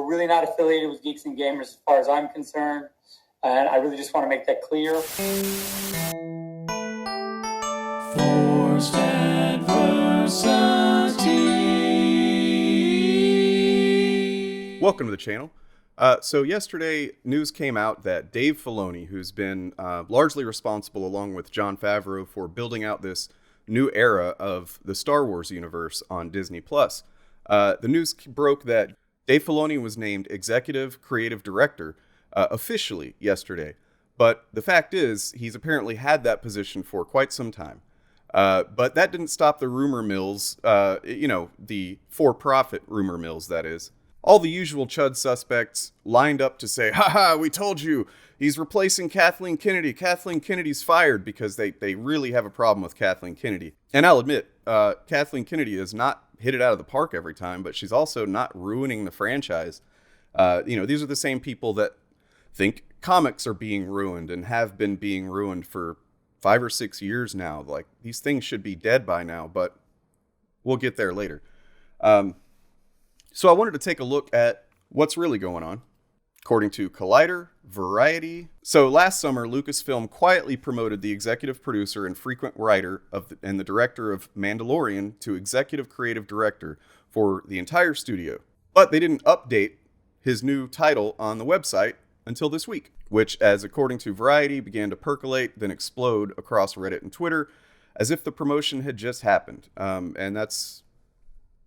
We're really not affiliated with Geeks and Gamers as far as I'm concerned. And I really just want to make that clear. Forced adversity. Welcome to the channel. So yesterday, news came out that Dave Filoni, who's been largely responsible along with Jon Favreau for building out this new era of the Star Wars universe on Disney+. The news broke that Dave Filoni was named Executive Creative Director officially yesterday. But the fact is, he's apparently had that position for quite some time. But that didn't stop the rumor mills, the for-profit rumor mills, that is. All the usual chud suspects lined up to say, haha, we told you, he's replacing Kathleen Kennedy. Kathleen Kennedy's fired, because they really have a problem with Kathleen Kennedy. And I'll admit, Kathleen Kennedy has not hit it out of the park every time, but she's also not ruining the franchise. These are the same people that think comics are being ruined and have been being ruined for 5 or 6 years now. Like, these things should be dead by now, but we'll get there later. So I wanted to take a look at what's really going on. According to Collider, Variety. So last summer, Lucasfilm quietly promoted the executive producer and frequent writer and the director of Mandalorian to executive creative director for the entire studio. But they didn't update his new title on the website until this week, which, as according to Variety, began to percolate, then explode across Reddit and Twitter, as if the promotion had just happened. And that's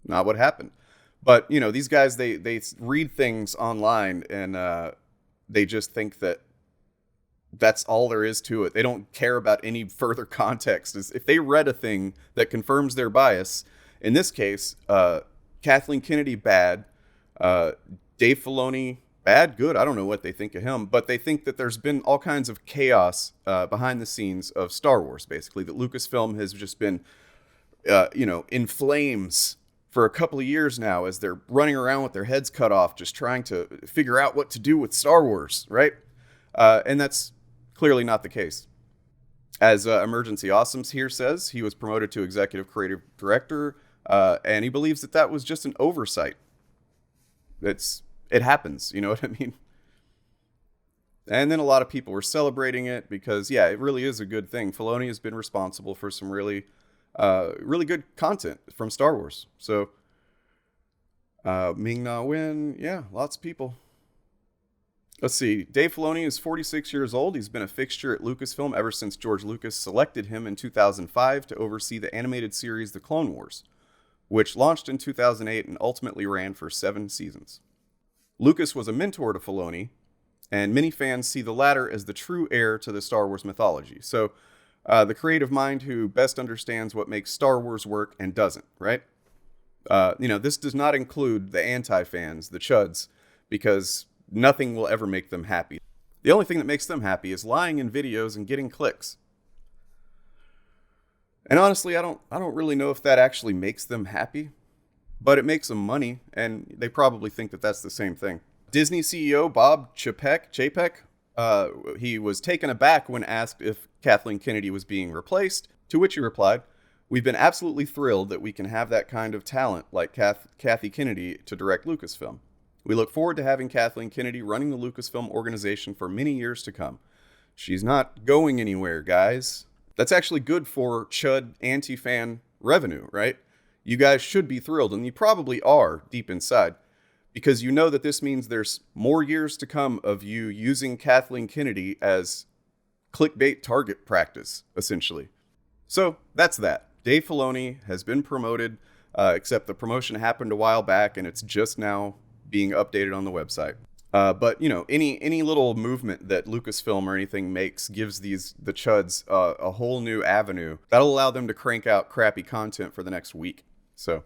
not what happened. But, these guys, they read things online and they just think that that's all there is to it. They don't care about any further context. If they read a thing that confirms their bias, in this case, Kathleen Kennedy, bad, Dave Filoni, bad, good, I don't know what they think of him, but they think that there's been all kinds of chaos behind the scenes of Star Wars, basically, that Lucasfilm has just been, in flames for a couple of years now, as they're running around with their heads cut off, just trying to figure out what to do with Star Wars, right? And that's clearly not the case. As Emergency Awesomes here says, he was promoted to executive creative director, and he believes that was just an oversight. It happens, you know what I mean? And then a lot of people were celebrating it because, yeah, it really is a good thing. Filoni has been responsible for some really good content from Star Wars. So, Ming-Na Wen, yeah, lots of people. Let's see. Dave Filoni is 46 years old. He's been a fixture at Lucasfilm ever since George Lucas selected him in 2005 to oversee the animated series The Clone Wars, which launched in 2008 and ultimately ran for 7 seasons. Lucas was a mentor to Filoni, and many fans see the latter as the true heir to the Star Wars mythology. So, the creative mind who best understands what makes Star Wars work and doesn't, right? This does not include the anti-fans, the chuds, because nothing will ever make them happy. The only thing that makes them happy is lying in videos and getting clicks. And honestly, I don't really know if that actually makes them happy, but it makes them money, and they probably think that that's the same thing. Disney CEO Bob Chapek, he was taken aback when asked if Kathleen Kennedy was being replaced, to which he replied, "We've been absolutely thrilled that we can have that kind of talent like Kathy Kennedy to direct Lucasfilm. We look forward to having Kathleen Kennedy running the Lucasfilm organization for many years to come. She's not going anywhere, guys." That's actually good for chud anti-fan revenue, right? You guys should be thrilled, and you probably are deep inside, because you know that this means there's more years to come of you using Kathleen Kennedy as clickbait target practice, essentially. So that's that. Dave Filoni has been promoted, except the promotion happened a while back, and it's just now being updated on the website. But any little movement that Lucasfilm or anything makes gives the chuds a whole new avenue that'll allow them to crank out crappy content for the next week. So